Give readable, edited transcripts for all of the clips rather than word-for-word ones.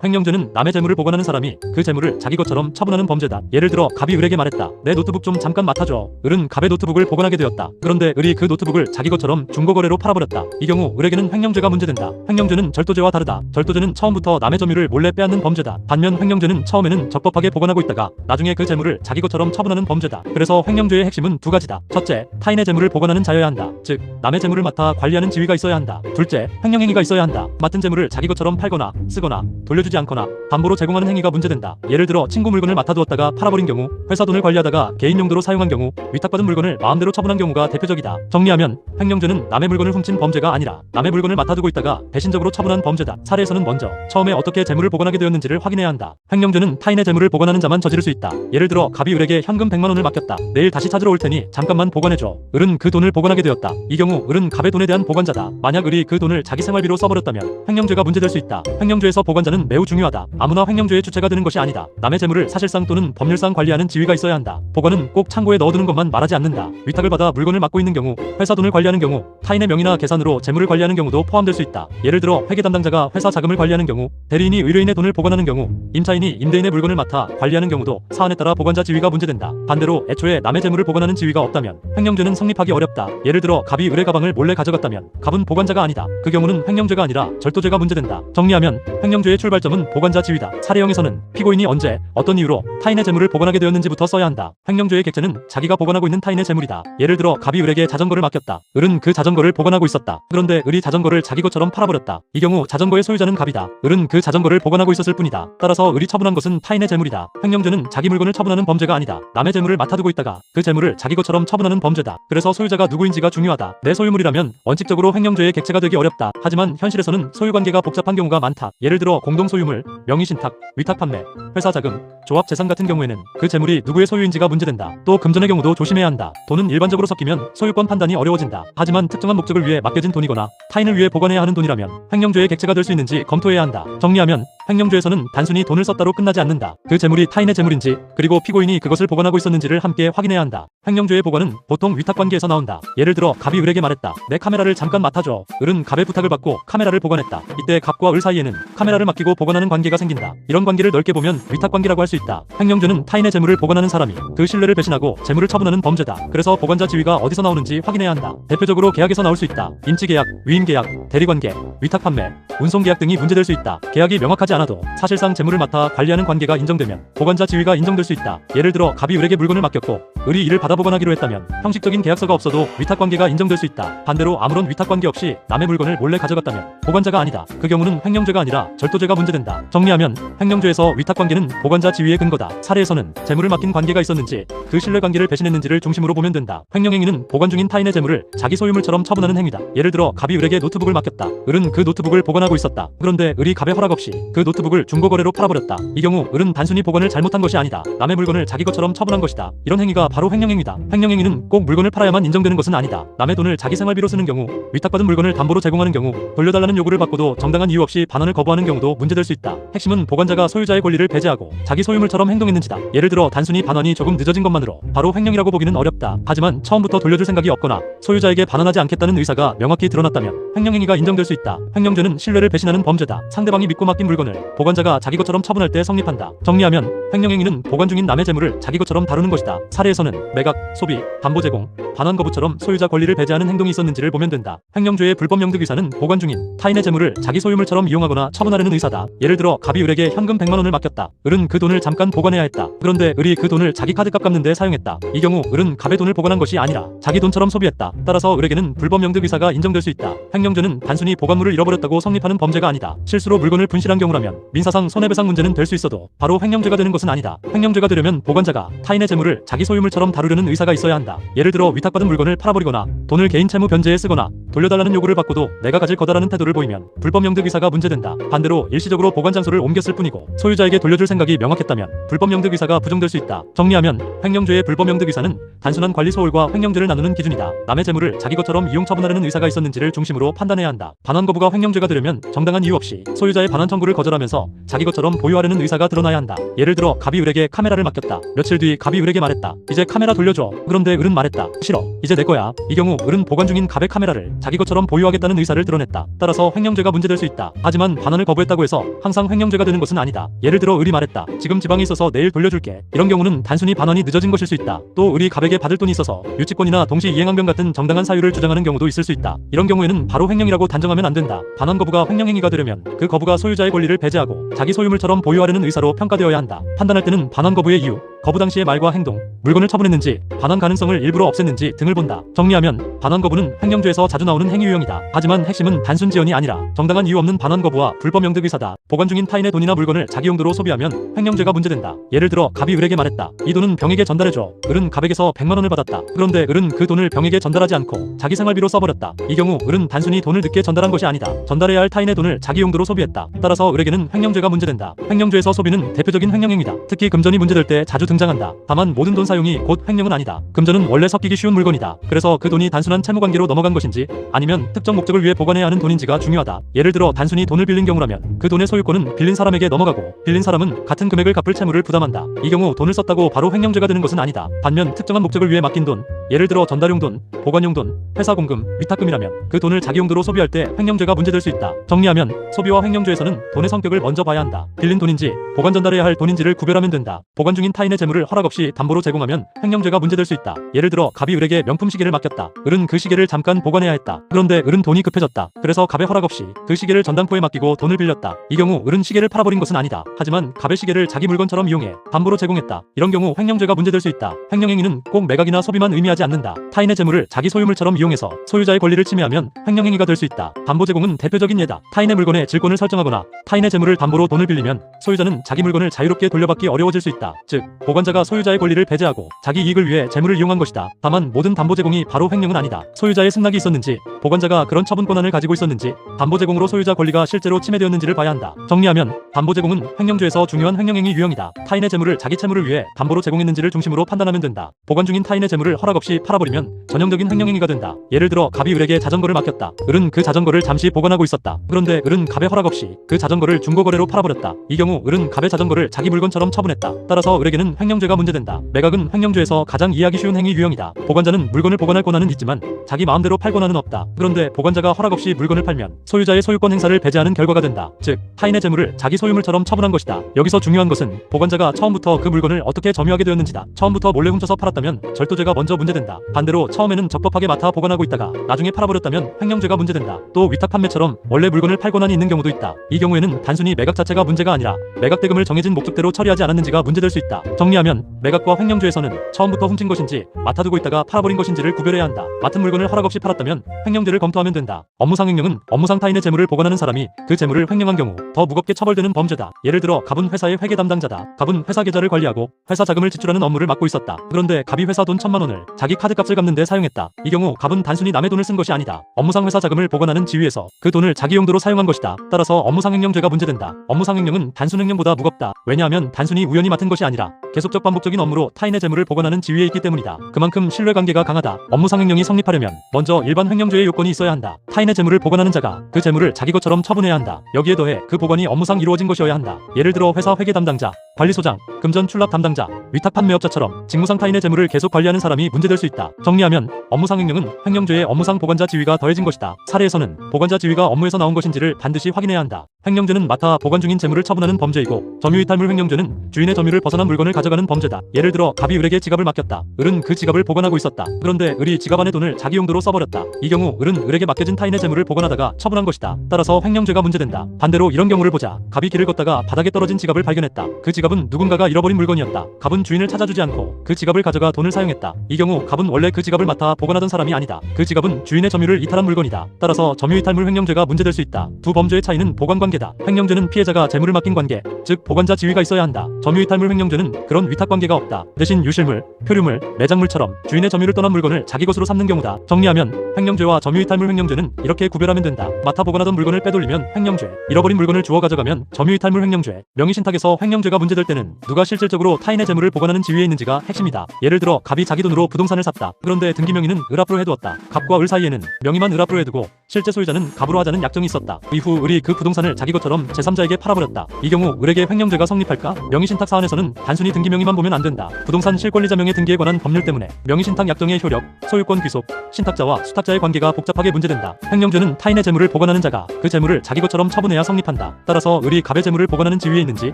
횡령죄는 남의 재물을 보관하는 사람이 그 재물을 자기 것처럼 처분하는 범죄다. 예를 들어 갑이 을에게 말했다. 내 노트북 좀 잠깐 맡아줘. 을은 갑의 노트북을 보관하게 되었다. 그런데 을이 그 노트북을 자기 것처럼 중고거래로 팔아버렸다. 이 경우 을에게는 횡령죄가 문제된다. 횡령죄는 절도죄와 다르다. 절도죄는 처음부터 남의 점유를 몰래 빼앗는 범죄다. 반면 횡령죄는 처음에는 적법하게 보관하고 있다가 나중에 그 재물을 자기 것처럼 처분하는 범죄다. 그래서 횡령죄의 핵심은 두 가지다. 첫째, 타인의 재물을 보관하는 자여야 한다. 즉 남의 재물을 맡아 관리하는 지위가 있어야 한다. 둘째, 횡령행위가 있어야 한다. 맡은 재물을 자기 것처럼 팔거나 쓰거나 돌려주지 않거나 담보로 제공하는 행위가 문제된다. 예를 들어 친구 물건을 맡아두었다가 팔아버린 경우, 회사 돈을 관리하다가 개인 용도로 사용한 경우, 위탁받은 물건을 마음대로 처분한 경우가 대표적이다. 정리하면 횡령죄는 남의 물건을 훔친 범죄가 아니라 남의 물건을 맡아두고 있다가 배신적으로 처분한 범죄다. 사례에서는 먼저 처음에 어떻게 재물을 보관하게 되었는지를 확인해야 한다. 횡령죄는 타인의 재물을 보관하는 자만 저지를 수 있다. 예를 들어 갑이 을에게 현금 100만 원을 맡겼다. 내일 다시 찾으러 올 테니 잠깐만 보관해줘. 을은 그 돈을 보관하게 되었다. 이 경우 을은 갑의 돈에 대한 보관자다. 만약 을이 그 돈을 자기 생활비로 써버렸다면 횡령죄가 문제될 수 있다. 횡령죄에서 보관자는 매우 중요하다. 아무나 횡령죄의 주체가 되는 것이 아니다. 남의 재물을 사실상 또는 법률상 관리하는 지위가 있어야 한다. 보관은 꼭 창고에 넣어두는 것만 말하지 않는다. 위탁을 받아 물건을 맡고 있는 경우, 회사 돈을 관리하는 경우, 타인의 명의나 계산으로 재물을 관리하는 경우도 포함될 수 있다. 예를 들어 회계 담당자가 회사 자금을 관리하는 경우, 대리인이 의뢰인의 돈을 보관하는 경우, 임차인이 임대인의 물건을 맡아 관리하는 경우도 사안에 따라 보관자 지위가 문제된다. 반대로 애초에 남의 재물을 보관하는 지위가 없다면 횡령죄는 성립하기 어렵다. 예를 들어 갑이 을의 가방을 몰래 가져갔다면 갑은 보관자가 아니다. 그 경우는 횡령죄가 아니라 절도죄가 문제된다. 정리하면 횡령죄의 출발점은 보관자 지위다. 사례형에서는 피고인이 언제, 어떤 이유로 타인의 재물을 보관하게 되었는지부터 써야 한다. 횡령죄의 객체는 자기가 보관하고 있는 타인의 재물이다. 예를 들어 갑이 을에게 자전거를 맡겼다. 을은 그 자전거를 보관하고 있었다. 그런데 을이 자전거를 자기 것처럼 팔아버렸다. 이 경우 자전거의 소유자는 갑이다. 을은 그 자전거를 보관하고 있었을 뿐이다. 따라서 을이 처분한 것은 타인의 재물이다. 횡령죄는 자기 물건을 처분하는 범죄가 아니다. 남의 재물을 맡아두고 있다가 그 재물을 자기 것처럼 처분하는 범죄다. 그래서 소유자가 누구인지가 중요하다. 내 소유물이라면 원칙적으로 횡령죄의 객체가 되기 어렵다. 하지만 현실에서는 소유관계가 복잡한 경우가 많다. 예를 들어 공동소유물, 명의신탁, 위탁판매, 회사 자금, 조합 재산 같은 경우에는 그 재물이 누구의 소유인지가 문제된다. 또 금전의 경우도 조심해야 한다. 돈은 일반적으로 섞이면 소유권 판단이 어려워진다. 하지만 특정한 목적을 위해 맡겨진 돈이거나 타인을 위해 보관해야 하는 돈이라면 횡령죄의 객체가 될 수 있는지 검토해야 한다. 정리하면 횡령죄에서는 단순히 돈을 썼다로 끝나지 않는다. 그 재물이 타인의 재물인지, 그리고 피고인이 그것을 보관하고 있었는지를 함께 확인해야 한다. 횡령죄의 보관은 보통 위탁관계에서 나온다. 예를 들어 갑이 을에게 말했다. 내 카메라를 잠깐 맡아줘. 을은 갑의 부탁을 받고 카메라를 보관했다. 이때 갑과 을 사이에는 카메라를 맡기고 보관하는 관계가 생긴다. 이런 관계를 넓게 보면 위탁관계라고 할 수 있다. 횡령죄는 타인의 재물을 보관하는 사람이 그 신뢰를 배신하고 재물을 처분하는 범죄다. 그래서 보관자 지위가 어디서 나오는지 확인해야 한다. 대표적으로 계약에서 나올 수 있다. 임치계약, 위임계약, 대리관계, 위탁판매, 운송계약 등이 문제될 수 있다. 계약이 명확하지 않아도 사실상 재물을 맡아 관리하는 관계가 인정되면 보관자 지위가 인정될 수 있다. 예를 들어 갑이 을에게 물건을 맡겼고 을이 이를 받아 보관하기로 했다면 형식적인 계약서가 없어도 위탁관계가 인정될 수 있다. 반대로 아무런 위탁관계 없이 남의 물건을 몰래 가져갔다면 보관자가 아니다. 그 경우는 횡령죄가 아니라 절도죄가 문제된다. 정리하면 횡령죄에서 위탁관계는 보관자 지위의 근거다. 사례에서는 재물을 맡긴 관계가 있었는지, 그 신뢰관계를 배신했는지를 중심으로 보면 된다. 횡령행위는 보관 중인 타인의 재물을 자기 소유물처럼 처분하는 행위다. 예를 들어 갑이 을에게 노트북을 맡겼다. 을은 그 노트북을 보관하고 있었다. 그런데 을이 갑의 허락 없이 그 노트북을 중고거래로 팔아버렸다. 이 경우 을은 단순히 보관을 잘못한 것이 아니다. 남의 물건을 자기 것처럼 처분한 것이다. 이런 행위가 바로 횡령행위다. 횡령행위는 꼭 물건을 팔아야만 인정되는 것은 아니다. 남의 돈을 자기 생활비로 쓰는 경우, 위탁받은 물건을 담보로 제공하는 경우, 돌려달라는 요구를 받고도 정당한 이유 없이 반환을 거부하는 경우도 문제될 수 있다. 핵심은 보관자가 소유자의 권리를 배제하고 자기 소유물처럼 행동했는지다. 예를 들어 단순히 반환이 조금 늦어진 것만으로 바로 횡령이라고 보기는 어렵다. 하지만 처음부터 돌려줄 생각이 없거나 소유자에게 반환하지 않겠다는 의사가 명확히 드러났다면 횡령행위가 인정될 수 있다. 횡령죄는 신뢰를 배신하는 범죄다. 상대방이 믿고 맡긴 물건을 보관자가 자기 것처럼 처분할 때 성립한다. 정리하면 횡령행위는 보관 중인 남의 재물을 자기 것처럼 다루는 것이다. 사례에서는 매각, 소비, 담보 제공, 반환 거부처럼 소유자 권리를 배제하는 행동이 있었는지를 보면 된다. 횡령죄의 불법 명득 의사는 보관 중인 타인의 재물을 자기 소유물처럼 이용하거나 처분하려는 의사다. 예를 들어 갑이 을에게 현금 100만 원을 맡겼다. 을은 그 돈을 잠깐 보관해야 했다. 그런데 을이 그 돈을 자기 카드값 갚는 데 사용했다. 이 경우 을은 갑의 돈을 보관한 것이 아니라 자기 돈처럼 소비했다. 따라서 을에게는 불법 명득 의사가 인정될 수 있다. 횡령죄는 단순히 보관물을 잃어버렸다고 성립하는 범죄가 아니다. 실수로 물건을 분실한 경우라면 민사상 손해배상 문제는 될 수 있어도 바로 횡령죄가 되는 것은 아니다. 횡령죄가 되려면 보관자가 타인의 재물을 자기 소유물처럼 다루려는 의사가 있어야 한다. 예를 들어 위탁받은 물건을 팔아버리거나 돈을 개인 채무 변제에 쓰거나 돌려달라는 요구를 받고도 내가 가질 거다라는 태도를 보이면 불법 명득 의사가 문제된다. 반대로 일시적으로 보관 장소를 옮겼을 뿐이고 소유자에게 돌려줄 생각이 명확했다면 불법 명득 의사가 부정될 수 있다. 정리하면 횡령죄의 불법 명득 의사는 단순한 관리 소홀과 횡령죄를 나누는 기준이다. 남의 재물을 자기 것처럼 이용 처분하려는 의사가 있었는지를 중심으로 판단해야 한다. 반환 거부가 횡령죄가 되려면 정당한 이유 없이 소유자의 반환 청구를 거절하는 구별하면서 자기 것처럼 보유하려는 의사가 드러나야 한다. 예를 들어 갑이 을에게 카메라를 맡겼다. 며칠 뒤 갑이 을에게 말했다. 이제 카메라 돌려줘. 그런데 을은 말했다. 싫어. 이제 내 거야. 이 경우 을은 보관 중인 갑의 카메라를 자기 것처럼 보유하겠다는 의사를 드러냈다. 따라서 횡령죄가 문제될 수 있다. 하지만 반환을 거부했다고 해서 항상 횡령죄가 되는 것은 아니다. 예를 들어 을이 말했다. 지금 지방에 있어서 내일 돌려줄게. 이런 경우는 단순히 반환이 늦어진 것일 수 있다. 또 을이 갑에게 받을 돈이 있어서 유치권이나 동시 이행항변 같은 정당한 사유를 주장하는 경우도 있을 수 있다. 이런 경우에는 바로 횡령이라고 단정하면 안 된다. 반환 거부가 횡령행위가 되려면 그 거부가 소유자의 권리를 배제하고 자기 소유물처럼 보유하려는 의사로 평가되어야 한다. 판단할 때는 반환 거부의 이유, 거부 당시의 말과 행동, 물건을 처분했는지, 반환 가능성을 일부러 없앴는지 등을 본다. 정리하면 반환 거부는 횡령죄에서 자주 나오는 행위 유형이다. 하지만 핵심은 단순 지연이 아니라 정당한 이유 없는 반환 거부와 불법 영득 의사다. 보관 중인 타인의 돈이나 물건을 자기 용도로 소비하면 횡령죄가 문제된다. 예를 들어 갑이 을에게 말했다. 이 돈은 병에게 전달해줘. 을은 갑에게서 100만 원을 받았다. 그런데 을은 그 돈을 병에게 전달하지 않고 자기 생활비로 써버렸다. 이 경우 을은 단순히 돈을 늦게 전달한 것이 아니다. 전달해야 할 타인의 돈을 자기 용도로 소비했다. 따라서 을에게는 횡령죄가 문제된다. 횡령죄에서 소비는 대표적인 횡령행위다. 특히 금전이 문제될 때 자주 등장한다. 다만 모든 돈 사용이 곧 횡령은 아니다. 금전은 원래 섞이기 쉬운 물건이다. 그래서 그 돈이 단순한 채무관계로 넘어간 것인지 아니면 특정 목적을 위해 보관해야 하는 돈인지가 중요하다. 예를 들어 단순히 돈을 빌린 경우라면 그 돈의 소유권은 빌린 사람에게 넘어가고 빌린 사람은 같은 금액을 갚을 채무를 부담한다. 이 경우 돈을 썼다고 바로 횡령죄가 되는 것은 아니다. 반면 특정한 목적을 위해 맡긴 돈, 예를 들어 전달용 돈, 보관용 돈, 회사 공금, 위탁금이라면 그 돈을 자기 용도로 소비할 때 횡령죄가 문제될 수 있다. 정리하면 소비와 횡령죄에서는 돈의 성격을 먼저 봐야 한다. 빌린 돈인지 보관 전달해야 할 돈인지를 구별하면 된다. 보관 중인 타인의 재물을 허락 없이 담보로 제공하면 횡령죄가 문제될 수 있다. 예를 들어 갑이 을에게 명품 시계를 맡겼다. 을은 그 시계를 잠깐 보관해야 했다. 그런데 을은 돈이 급해졌다. 그래서 갑의 허락 없이 그 시계를 전당포에 맡기고 돈을 빌렸다. 이 경우 을은 시계를 팔아버린 것은 아니다. 하지만 갑의 시계를 자기 물건처럼 이용해 담보로 제공했다. 이런 경우 횡령죄가 문제될 수 있다. 횡령행위는 꼭 매각이나 소비만 의미하지 않는다. 타인의 재물을 자기 소유물처럼 이용해서 소유자의 권리를 침해하면 횡령행위가 될 수 있다. 담보 제공은 대표적인 예다. 타인의 물건에 질권을 설정하거나 타인의 재물을 담보로 돈을 빌리면 소유자는 자기 물건을 자유롭게 돌려받기 어려워질 수 있다. 즉 보관자가 소유자의 권리를 배제하고 자기 이익을 위해 재물을 이용한 것이다. 다만 모든 담보 제공이 바로 횡령은 아니다. 소유자의 승낙이 있었는지, 보관자가 그런 처분 권한을 가지고 있었는지, 담보 제공으로 소유자 권리가 실제로 침해되었는지를 봐야 한다. 정리하면 담보 제공은 횡령죄에서 중요한 횡령행위 유형이다. 타인의 재물을 자기 채무를 위해 담보로 제공했는지를 중심으로 판단하면 된다. 보관 중인 타인의 재물을 허락 없이 팔아버리면 전형적인 횡령행위가 된다. 예를 들어 갑이 을에게 자전거를 맡겼다. 을은 그 자전거를 잠시 보관하고 있었다. 그런데 을은 갑의 허락 없이 그 자전거를 중고거래로 팔아버렸다. 이 경우 을은 갑의 자전거를 자기 물건처럼 처분했다. 따라서 을에게는 횡령죄가 문제된다. 매각은 횡령죄에서 가장 이해하기 쉬운 행위 유형이다. 보관자는 물건을 보관할 권한은 있지만 자기 마음대로 팔 권한은 없다. 그런데 보관자가 허락 없이 물건을 팔면 소유자의 소유권 행사를 배제하는 결과가 된다. 즉 타인의 재물을 자기 소유물처럼 처분한 것이다. 여기서 중요한 것은 보관자가 처음부터 그 물건을 어떻게 점유하게 되었는지다. 처음부터 몰래 훔쳐서 팔았다면 절도죄가 먼저 문제된다. 반대로 처음에는 적법하게 맡아 보관하고 있다가 나중에 팔아버렸다면 횡령죄가 문제된다. 또 위탁 판매처럼 원래 물건을 팔 권한이 있는 경우도 있다. 이 경우에는 단순히 매각 자체가 문제가 아니라 매각 대금을 정해진 목적대로 처리하지 않았는지가 문제될 수 있다. 정리하면 매각과 횡령죄에서는 처음부터 훔친 것인지 맡아두고 있다가 팔아버린 것인지를 구별해야 한다. 맡은 물건을 허락 없이 팔았다면 횡령죄를 검토하면 된다. 업무상 횡령은 업무상 타인의 재물을 보관하는 사람이 그 재물을 횡령한 경우 더 무겁게 처벌되는 범죄다. 예를 들어 갑은 회사의 회계 담당자다. 갑은 회사 계좌를 관리하고 회사 자금을 지출하는 업무를 맡고 있었다. 그런데 갑이 회사 돈 1,000만 원을 자기 카드값을 갚는 데 사용했다. 이 경우 갑은 단순히 남의 돈을 쓴 것이 아니다. 업무상 회사 자금을 보관하는 지위에서 그 돈을 자기 용도로 사용한 것이다. 따라서 업무상 횡령죄가 문제된다. 업무상 횡령은 단순 횡령보다 무겁다. 왜냐하면 단순히 우연히 맡은 것이 아니라 계속적 반복적인 업무로 타인의 재물을 보관하는 지위에 있기 때문이다. 그만큼 신뢰관계가 강하다. 업무상 횡령이 성립하려면 먼저 일반 횡령죄의 요건이 있어야 한다. 타인의 재물을 보관하는 자가 그 재물을 자기 것처럼 처분해야 한다. 여기에 더해 그 보관이 업무상 이루어진 것이어야 한다. 예를 들어 회사 회계 담당자, 관리소장, 금전 출납 담당자, 위탁 판매업자처럼 직무상 타인의 재물을 계속 관리하는 사람이 문제될 수 있다. 정리하면 업무상 횡령은 횡령죄의 업무상 보관자 지위가 더해진 것이다. 사례에서는 보관자 지위가 업무에서 나온 것인지를 반드시 확인해야 한다. 횡령죄는 맡아 보관 중인 재물을 처분하는 범죄이고 점유이탈물 횡령죄는 주인의 점유를 벗어난 물건을 가져가는 범죄다. 예를 들어 갑이 을에게 지갑을 맡겼다. 을은 그 지갑을 보관하고 있었다. 그런데 을이 지갑 안의 돈을 자기 용도로 써버렸다. 이 경우 을은 을에게 맡겨진 타인의 재물을 보관하다가 처분한 것이다. 따라서 횡령죄가 문제된다. 반대로 이런 경우를 보자. 갑이 길을 걷다가 바닥에 떨어진 지갑을 발견했다. 그 지갑은 누군가가 잃어버린 물건이었다. 갑은 주인을 찾아주지 않고 그 지갑을 가져가 돈을 사용했다. 이 경우 갑은 원래 그 지갑을 맡아 보관하던 사람이 아니다. 그 지갑은 주인의 점유를 이탈한 물건이다. 따라서 점유이탈물 횡령죄가 문제될 수 있다. 두 범죄의 차이는 보관관계다. 횡령죄는 피해자가 재물을 맡긴 관계, 즉 보관자 지위가 있어야 한다. 점유이탈물 횡령죄는 그런 위탁관계가 없다. 대신 유실물, 표류물, 매장물처럼 주인의 점유를 떠난 물건을 자기 것으로 삼는 경우다. 정리하면 횡령죄와 점유이탈물 횡령죄는 이렇게 구별하면 된다. 맡아 보관하던 물건을 빼돌리면 횡령죄, 잃어버린 물건을 주워 가져가면 점유이탈물 횡령죄, 명의신탁에서 횡령죄가 문제된다. 문제될 때는 누가 실질적으로 타인의 재물을 보관하는 지위에 있는지가 핵심이다. 예를 들어 갑이 자기 돈으로 부동산을 샀다. 그런데 등기명의는 을 앞으로 해두었다. 갑과 을 사이에는 명의만 을 앞으로 해두고 실제 소유자는 갑으로 하자는 약정이 있었다. 이후 을이 그 부동산을 자기 것처럼 제3자에게 팔아버렸다. 이 경우 을에게 횡령죄가 성립할까? 명의신탁 사안에서는 단순히 등기명의만 보면 안 된다. 부동산 실권리자명의 등기에 관한 법률 때문에 명의신탁 약정의 효력, 소유권 귀속, 신탁자와 수탁자의 관계가 복잡하게 문제된다. 횡령죄는 타인의 재물을 보관하는 자가 그 재물을 자기 것처럼 처분해야 성립한다. 따라서 을이 갑의 재물을 보관하는 지위에 있는지,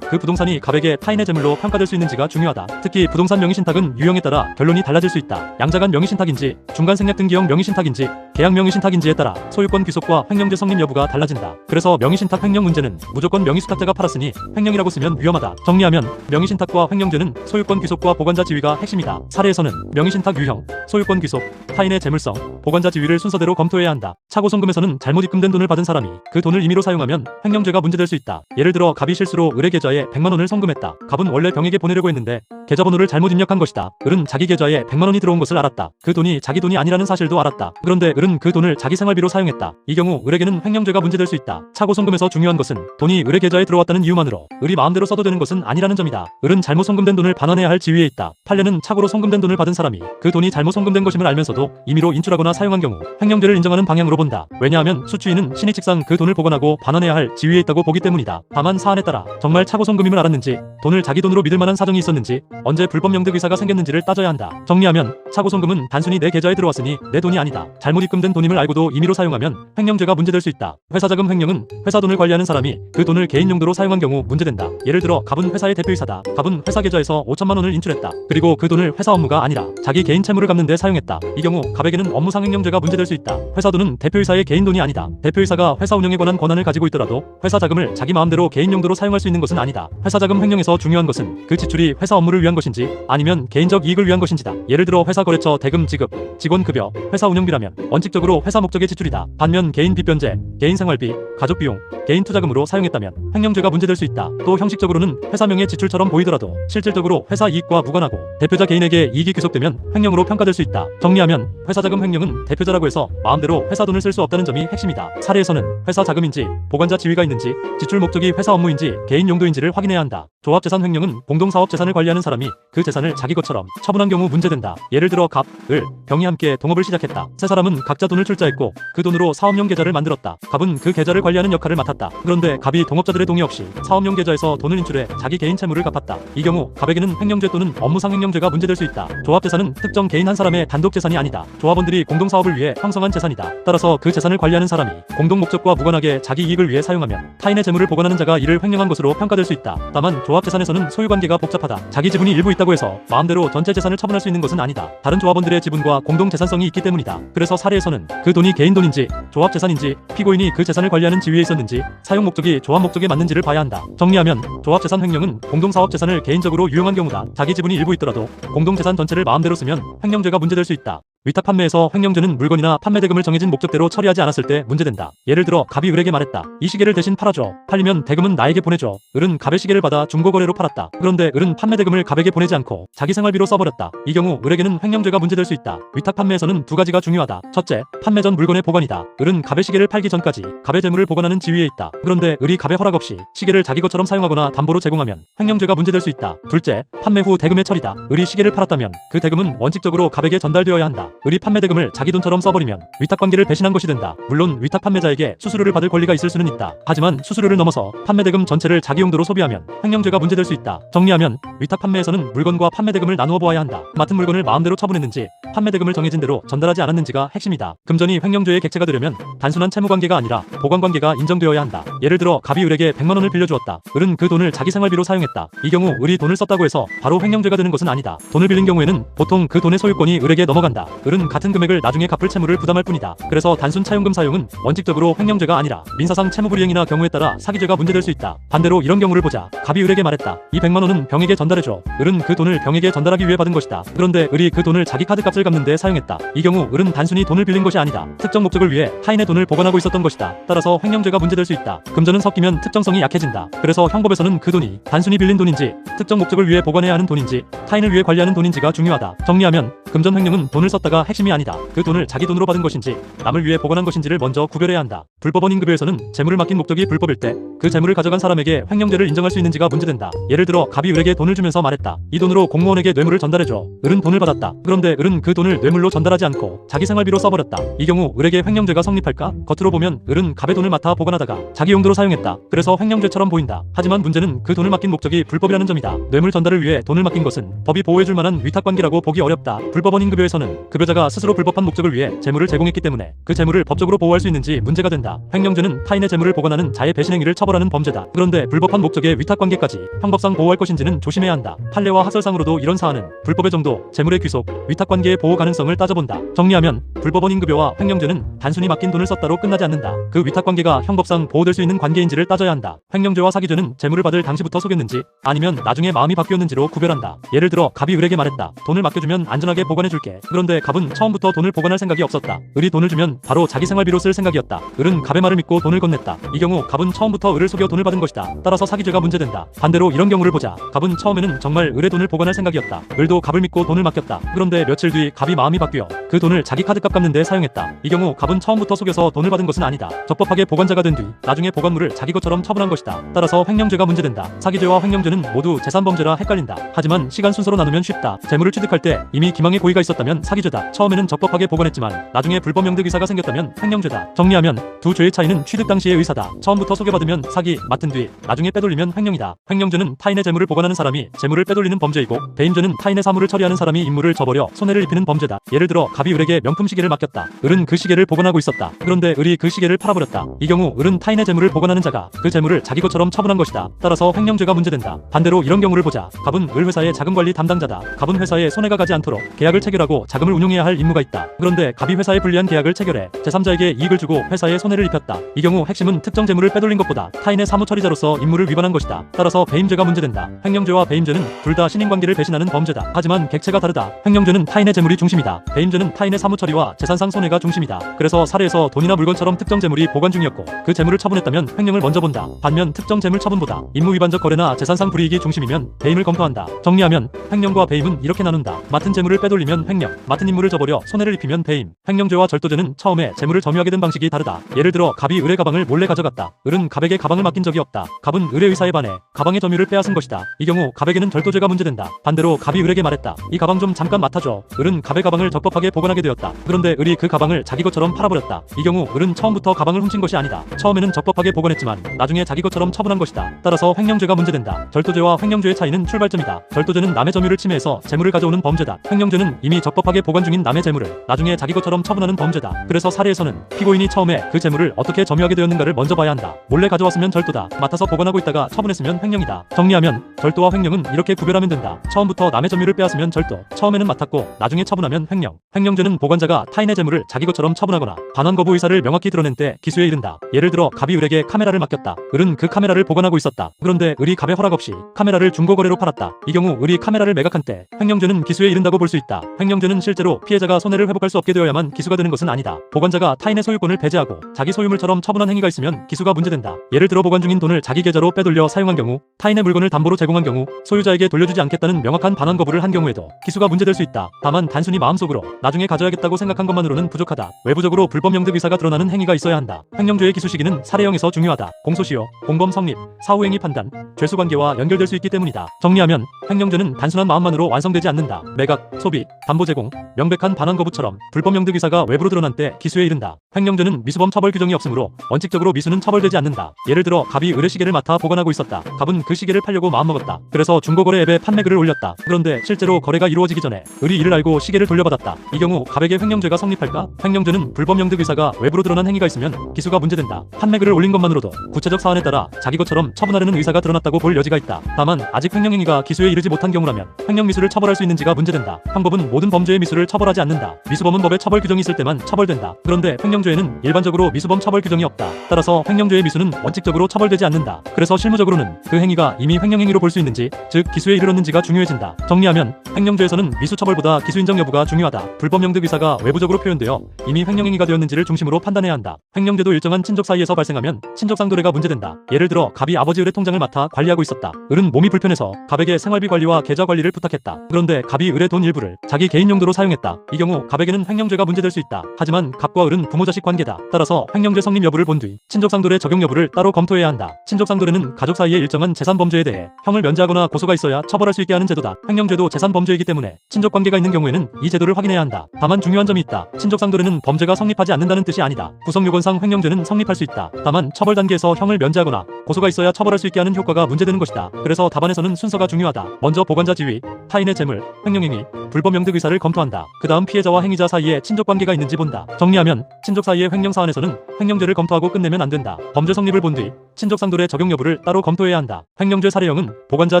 그 부동산이 갑에게 타인의 재물로 평가될 수 있는지가 중요하다. 특히 부동산 명의신탁은 유형에 따라 결론이 달라질 수 있다. 양자간 명의신탁인지, 중간 생략 등기형 명의신탁인지, 계약 명의신탁인지에 따라 소유권 귀속과 횡령죄 성립 여부가 달라진다. 그래서 명의신탁 횡령 문제는 무조건 명의수탁자가 팔았으니 횡령이라고 쓰면 위험하다. 정리하면 명의신탁과 횡령죄는 소유권 귀속과 보관자 지위가 핵심이다. 사례에서는 명의신탁 유형, 소유권 귀속, 타인의 재물성, 보관자 지위를 순서대로 검토해야 한다. 차고송금에서는 잘못 입금된 돈을 받은 사람이 그 돈을 임의로 사용하면 횡령죄가 문제될 수 있다. 예를 들어 갑이 실수로 을의 계좌에 100만 원을 송금했다. 갑은 원래 병에게 보내려고 했는데 계좌번호를 잘못 입력한 것이다. 을은 자기 계좌에 100만 원이 들어온 것을 알았다. 그 돈이 자기 돈이 아니라는 사실도 알았다. 그런데 을은 그 돈을 자기 생활비로 사용했다. 이 경우 을에게는 횡령죄가 문제될 수 있다. 차고송금에서 중요한 것은 돈이 을의 계좌에 들어왔다는 이유만으로 을이 마음대로 써도 되는 것은 아니라는 점이다. 을은 잘못 송금된 돈을 반환해야 할 지위에 있다. 판례는 착오로 송금된 돈을 받은 사람이 그 돈이 잘못 송금된 것임을 알면서도 임의로 인출하거나 사용한 경우 횡령죄를 인정하는 방향으로 본다. 왜냐하면 수취인은 신의칙상 그 돈을 보관하고 반환해야 할 지위에 있다고 보기 때문이다. 다만 사안에 따라 정말 차고송금임을 알았는지, 돈을 자기 돈으로 믿을 만한 사정이 있었는지, 언제 불법 영득 의사가 생겼는지를 따져야 한다. 정리하면 차고송금은 단순히 내 계좌에 들어왔으니 내 돈이 아니다. 잘못 입금된 돈임을 알고도 임의로 사용하면 횡령죄가 문제될 수 있다. 회사자금 횡령은 회사 돈을 관리하는 사람이 그 돈을 개인 용도로 사용한 경우 문제된다. 예를 들어 갑은 회사의 대표이사다. 갑은 회사 계좌에서 5천만 원을 인출했다. 그리고 그 돈을 회사 업무가 아니라 자기 개인 채무를 갚는 데 사용했다. 이 경우 갑에게는 업무상 횡령죄가 문제될 수 있다. 회사 돈은 대표이사의 개인 돈이 아니다. 대표이사가 회사 운영에 관한 권한을 가지고 있더라도 회사 자금을 자기 마음대로 개인 용도로 사용할 수 있는 것은 아니다. 회사 자금 횡령에서 중요한 것은 그 지출이 회사 업무를 위한 것인지 아니면 개인적 이익을 위한 것인지다. 예를 들어 회사 거래처 대금 지급, 직원 급여, 회사 운영비라면 원칙적으로 회사 목적의 지출이다. 반면 개인 빚변제, 개인 생활비, 가족 비용, 개인 투자금으로 사용했다면 횡령죄가 문제될 수 있다. 또 형식적으로는 회사명의 지출처럼 보이더라도 실질적으로 회사 이익과 무관하고 대표자 개인에게 이익이 귀속되면 횡령으로 평가될 수 있다. 정리하면 회사 자금 횡령은 대표자라고 해서 마음대로 회사 돈을 쓸 수 없다는 점이 핵심이다. 사례에서는 회사 자금인지, 보관자 지위가 있는지, 지출 목적이 회사 업무인지, 개인 용도인지를 확인해야 한다. 조합재산 횡령은 공동사업 재산을 관리하는 사람이 그 재산을 자기 것처럼 처분한 경우 문제된다. 예를 들어 갑, 을, 병이 함께 동업을 시작했다. 세 사람은 각자 돈을 출자했고 그 돈으로 사업용 계좌를 만들었다. 갑은 그 계좌를 관리하는 역할을 맡았다. 그런데 갑이 동업자들의 동의 없이 사업용 계좌에서 돈을 인출해 자기 개인 채무를 갚았다. 이 경우 갑에게는 횡령죄 또는 업무상 횡령죄가 문제될 수 있다. 조합재산은 특정 개인 한 사람의 단독 재산이 아니다. 조합원들이 공동사업을 위해 형성한 재산이다. 따라서 그 재산을 관리하는 사람이 공동 목적과 무관하게 자기 이익을 위해 사용하면 타인의 재물을 보관하는 자가 이를 횡령한 것으로 평가될 수 있다. 다만 조합재산에서는 소유관계가 복잡하다. 자기 지분이 일부 있다고 해서 마음대로 전체 재산을 처분할 수 있는 것은 아니다. 다른 조합원들의 지분과 공동 재산성이 있기 때문이다. 그래서 사례에서는 그 돈이 개인 돈인지, 조합재산인지, 피고인이 그 재산을 관리하는 지위에 있었는지, 사용 목적이 조합 목적에 맞는지를 봐야 한다. 정리하면 조합재산 횡령은 공동사업 재산을 개인적으로 유용한 경우다. 자기 지분이 일부 있더라도 공동재산 전체를 마음대로 쓰면 횡령죄가 문제될 수 있다. 위탁 판매에서 횡령죄는 물건이나 판매 대금을 정해진 목적대로 처리하지 않았을 때 문제된다. 예를 들어 갑이 을에게 말했다. 이 시계를 대신 팔아줘. 팔리면 대금은 나에게 보내줘. 을은 갑의 시계를 받아 중고거래로 팔았다. 그런데 을은 판매 대금을 갑에게 보내지 않고 자기 생활비로 써버렸다. 이 경우 을에게는 횡령죄가 문제될 수 있다. 위탁 판매에서는 두 가지가 중요하다. 첫째, 판매 전 물건의 보관이다. 을은 갑의 시계를 팔기 전까지 갑의 재물을 보관하는 지위에 있다. 그런데 을이 갑의 허락 없이 시계를 자기 것처럼 사용하거나 담보로 제공하면 횡령죄가 문제될 수 있다. 둘째, 판매 후 대금의 처리다. 을이 시계를 팔았다면 그 대금은 원칙적으로 갑에게 전달되어야 한다. 을이 판매 대금을 자기 돈처럼 써버리면 위탁관계를 배신한 것이 된다. 물론 위탁 판매자에게 수수료를 받을 권리가 있을 수는 있다. 하지만 수수료를 넘어서 판매 대금 전체를 자기 용도로 소비하면 횡령죄가 문제될 수 있다. 정리하면 위탁 판매에서는 물건과 판매 대금을 나누어 보아야 한다. 맡은 물건을 마음대로 처분했는지, 판매 대금을 정해진 대로 전달하지 않았는지가 핵심이다. 금전이 횡령죄의 객체가 되려면 단순한 채무관계가 아니라 보관관계가 인정되어야 한다. 예를 들어 갑이 을에게 100만 원을 빌려주었다. 을은 그 돈을 자기 생활비로 사용했다. 이 경우 을이 돈을 썼다고 해서 바로 횡령죄가 되는 것은 아니다. 돈을 빌린 경우에는 보통 그 돈의 소유권이 을에게 넘어간다. 을은 같은 금액을 나중에 갚을 채무를 부담할 뿐이다. 그래서 단순 차용금 사용은 원칙적으로 횡령죄가 아니라 민사상 채무불이행이나 경우에 따라 사기죄가 문제될 수 있다. 반대로 이런 경우를 보자. 갑이 을에게 말했다. 이 100만 원은 병에게 전달해줘. 을은 그 돈을 병에게 전달하기 위해 받은 것이다. 그런데 을이 그 돈을 자기 카드값을 갚는 데 사용했다. 이 경우 을은 단순히 돈을 빌린 것이 아니다. 특정 목적을 위해 타인의 돈을 보관하고 있었던 것이다. 따라서 횡령죄가 문제될 수 있다. 금전은 섞이면 특정성이 약해진다. 그래서 형법에서는 그 돈이 단순히 빌린 돈인지, 특정 목적을 위해 보관해야 하는 돈인지, 타인을 위해 관리하는 돈인지가 중요하다. 정리하면 금전 횡령은 돈을 썼다가 문제가 핵심이 아니다. 그 돈을 자기 돈으로 받은 것인지 남을 위해 보관한 것인지를 먼저 구별해야 한다. 불법원 임급유에서는 재물을 맡긴 목적이 불법일 때 그 재물을 가져간 사람에게 횡령죄를 인정할 수 있는지가 문제된다. 예를 들어 갑이 을에게 돈을 주면서 말했다. 이 돈으로 공무원에게 뇌물을 전달해줘. 을은 돈을 받았다. 그런데 을은 그 돈을 뇌물로 전달하지 않고 자기 생활비로 써버렸다. 이 경우 을에게 횡령죄가 성립할까? 겉으로 보면 을은 갑의 돈을 맡아 보관하다가 자기 용도로 사용했다. 그래서 횡령죄처럼 보인다. 하지만 문제는 그 돈을 맡긴 목적이 불법이라는 점이다. 뇌물 전달을 위해 돈을 맡긴 것은 법이 보호해줄 만한 위탁관계라고 보기 어렵다. 불법원 임급유에서는 급여자가 스스로 불법한 목적을 위해 재물을 제공했기 때문에 그 재물을 법적으로 보호할 수 있는지 문제가 된다. 횡령죄는 타인의 재물을 보관하는 자의 배신 행위를 처벌하는 범죄다. 그런데 불법한 목적의 위탁관계까지 형법상 보호할 것인지는 조심해야 한다. 판례와 학설상으로도 이런 사안은 불법의 정도, 재물의 귀속, 위탁관계의 보호 가능성을 따져본다. 정리하면 불법원 임급유와 횡령죄는 단순히 맡긴 돈을 썼다로 끝나지 않는다. 그 위탁관계가 형법상 보호될 수 있는 관계인지를 따져야 한다. 횡령죄와 사기죄는 재물을 받을 당시부터 속였는지 아니면 나중에 마음이 바뀌었는지로 구별한다. 예를 들어 갑이 을에게 말했다. 돈을 맡겨주면 안전하게 보관해줄게. 그런데 갑은 처음부터 돈을 보관할 생각이 없었다. 을이 돈을 주면 바로 자기 생활비로 쓸 생각이었다. 을은 갑의 말을 믿고 돈을 건넸다. 이 경우 갑은 처음부터 을을 속여 돈을 받은 것이다. 따라서 사기죄가 문제된다. 반대로 이런 경우를 보자. 갑은 처음에는 정말 을의 돈을 보관할 생각이었다. 을도 갑을 믿고 돈을 맡겼다. 그런데 며칠 뒤 갑이 마음이 바뀌어 그 돈을 자기 카드값 갚는 데 사용했다. 이 경우 갑은 처음부터 속여서 돈을 받은 것은 아니다. 적법하게 보관자가 된 뒤 나중에 보관물을 자기 것처럼 처분한 것이다. 따라서 횡령죄가 문제된다. 사기죄와 횡령죄는 모두 재산범죄라 헷갈린다. 하지만 시간 순서로 나누면 쉽다. 재물을 취득할 때 이미 기망의 고의가 있었다면 사기죄다. 처음에는 적법하게 보관했지만 나중에 불법 명득 의사가 생겼다면 횡령죄다. 정리하면 두 죄의 차이는 취득 당시의 의사다. 처음부터 속여받으면 사기, 맡은 뒤 나중에 빼돌리면 횡령이다. 횡령죄는 타인의 재물을 보관하는 사람이 재물을 빼돌리는 범죄이고, 배임죄는 타인의 사물을 처리하는 사람이 임무를 저버려 손해를 입히는 범죄다. 예를 들어 갑이 을에게 명품 시계를 맡겼다. 을은 그 시계를 보관하고 있었다. 그런데 을이 그 시계를 팔아버렸다. 이 경우 을은 타인의 재물을 보관하는 자가 그 재물을 자기 것처럼 처분한 것이다. 따라서 횡령죄가 문제된다. 반대로 이런 경우를 보자. 갑은 을 회사의 자금관리 담당자다. 갑은 회사에 손해가 가지 않도록 계약을 체결하고 자금을 운용해야 할 임무가 있다. 그런데 갑이 회사에 불리한 계약을 체결해 제3자에게 이익을 주고 회사에 손해를 입혔다. 이 경우 핵심은 특정 재물을 빼돌린 것보다 타인의 사무처리자로서 임무를 위반한 것이다. 따라서 배임죄가 문제된다. 횡령죄와 배임죄는 둘 다 신인관계를 배신하는 범죄다. 하지만 객체가 다르다. 횡령죄는 타인의 재물이 중심이다. 배임죄는 타인의 사무처리와 재산상 손해가 중심이다. 그래서 사례에서 돈이나 물건처럼 특정 재물이 보관 중이었고 그 재물을 처분했다면 횡령을 먼저 본다. 반면 특정 재물 처분보다 임무위반적 거래나 재산상 불이익이 중심이면 배임을 검토한다. 정리하면 횡령과 배임은 이렇게 나눈다. 맡은 재물을 빼돌리면 횡령, 맡은 임무를 저버려 손해를 입히면 배임. 횡령죄와 절도죄는 처음에 재물을 점유하게 된 방식이 다르다. 예를 들어 갑이 을의 가방을 몰래 가져갔다. 을은 갑에게 가방을 맡긴 적이 없다. 갑은 을의 의사에 반해 가방의 점유를 빼앗은 것이다. 이 경우 갑에게는 절도죄가 문제된다. 반대로 갑이 을에게 말했다. 이 가방 좀 잠깐 맡아줘. 을은 갑의 가방을 적법하게 보관하게 되었다. 그런데 을이 그 가방을 자기 것처럼 팔아버렸다. 이 경우 을은 처음부터 가방을 훔친 것이 아니다. 처음에는 적법하게 보관했지만 나중에 자기 것처럼 처분한 것이다. 따라서 횡령죄가 문제된다. 절도죄와 횡령죄의 차이는 출발점이다. 절도죄는 남의 점유를 침해해서 재물을 가져오는 범죄다. 횡령죄는 이미 적법하게 보관 중인 남의 재물을 나중에 자기 것처럼 처분하는 범죄다. 그래서 사례에서는 피고인이 처음에 그 재물을 어떻게 점유하게 되었는가를 먼저 봐야 한다. 몰래 가져왔으면 절도다. 맡아서 보관하고 있다가 처분했으면 횡령이다. 정리하면 절도와 횡령은 이렇게 구별하면 된다. 처음부터 남의 점유를 빼앗으면 절도, 처음에는 맡았고 나중에 처분하면 횡령. 횡령죄는 보관자가 타인의 재물을 자기 것처럼 처분하거나 반환 거부 의사를 명확히 드러낸 때 기수에 이른다. 예를 들어 갑이 을에게 카메라를 맡겼다. 을은 그 카메라를 보관하고 있었다. 그런데 을이 갑의 허락 없이 카메라를 중고거래로 팔았다. 이 경우 을이 카메라를 매각한 때 횡령죄는 기수에 이른다고 볼 수 있다. 횡령죄는 실제로 피해자가 손해를 회복할 수 없게 되어야만 기수가 되는 것은 아니다. 보관자가 타인의 소유권을 배제하고 자기 소유물처럼 처분한 행위가 있으면 기수가 문제된다. 예를 들어 보관 중인 돈을 자기 계좌로 빼돌려 사용한 경우, 타인의 물건을 담보로 제공한 경우, 소유자에게 돌려주지 않겠다는 명확한 반환 거부를 한 경우에도 기수가 문제될 수 있다. 다만 단순히 마음속으로 나중에 가져야겠다고 생각한 것만으로는 부족하다. 외부적으로 불법 명득 의사가 드러나는 행위가 있어야 한다. 횡령죄의 기수 시기는 사례형에서 중요하다. 공소시효, 공범 성립, 사후행위 판단, 죄수관계와 연결될 수 있기 때문이다. 정리하면 횡령죄는 단순한 마음만으로 완성되지 않는다. 매각, 소비, 담보 제공, 명백한 반환 거부처럼 불법 명득 의사가 외부로 드러난 때 기수에 이른다. 횡령죄는 미수범 처벌 규정이 없으므로 원칙적으로 미수는 처벌되지 않는다. 예를 들어 갑이 을의 시계를 맡아 보관하고 있었다. 갑은 그 시계를 팔려고 마음먹었다. 그래서 중고거래 앱에 판매글을 올렸다. 그런데 실제로 거래가 이루어지기 전에 을이 이를 알고 시계를 돌려받았다. 이 경우 갑에게 횡령죄가 성립할까? 횡령죄는 불법 명득 의사가 외부로 드러난 행위가 있으면 기수가 문제된다. 판매글을 올린 것만으로도 구체적 사안에 따라 자기 것처럼 처분하려는 의사가 드러났다고 볼 여지가 있다. 다만 아직 횡령행위가 기수에 이르지 못한 경우라면 횡령 미수를 처벌할 수 있는지가 문제된다. 형법은 모든 범죄의 미수를 처벌하지 않는다. 미수범은 법에 처벌 규정이 있을 때만 처벌된다. 그런데 횡령죄에는 일반적으로 미수범 처벌 규정이 없다. 따라서 횡령죄의 미수는 원칙적으로 처벌되지 않는다. 그래서 실무적으로는 그 행위가 이미 횡령행위로 볼 수 있는지, 즉 기수에 이르렀는지가 중요해진다. 정리하면 횡령죄에서는 미수 처벌보다 기수 인정 여부가 중요하다. 불법 명득 의사가 외부적으로 표현되어 이미 횡령행위가 되었는지를 중심으로 판단해야 한다. 횡령죄도 일정한 친족 사이에서 발생하면 친족상도례가 문제된다. 예를 들어 갑이 아버지 을의 통장을 맡아 관리하고 있었다. 을은 몸이 불편해서 갑에게 생활비 관리와 계좌 관리를 부탁했다. 그런데 갑이 을의 돈 일부를 자기 개인 용도로 사용했다. 있다. 이 경우 갑에게는 횡령죄가 문제될 수 있다. 하지만 갑과 을은 부모 자식 관계다. 따라서 횡령죄 성립 여부를 본 뒤 친족상돌의 적용 여부를 따로 검토해야 한다. 친족상돌에는 가족 사이의 일정한 재산 범죄에 대해 형을 면제하거나 고소가 있어야 처벌할 수 있게 하는 제도다. 횡령죄도 재산 범죄이기 때문에 친족 관계가 있는 경우에는 이 제도를 확인해야 한다. 다만 중요한 점이 있다. 친족상돌에는 범죄가 성립하지 않는다는 뜻이 아니다. 구성요건상 횡령죄는 성립할 수 있다. 다만 처벌 단계에서 형을 면제하거나 고소가 있어야 처벌할 수 있게 하는 효과가 문제되는 것이다. 그래서 답안에서는 순서가 중요하다. 먼저 보관자 지위, 타인의 재물, 횡령행위, 불법 명득 의사를 검토한다. 그 다음 피해자와 행위자 사이에 친족 관계가 있는지 본다. 정리하면 친족 사이의 횡령 사안에서는 횡령죄를 검토하고 끝내면 안 된다. 범죄 성립을 본 뒤 친족상돌의 적용 여부를 따로 검토해야 한다. 횡령죄 사례형은 보관자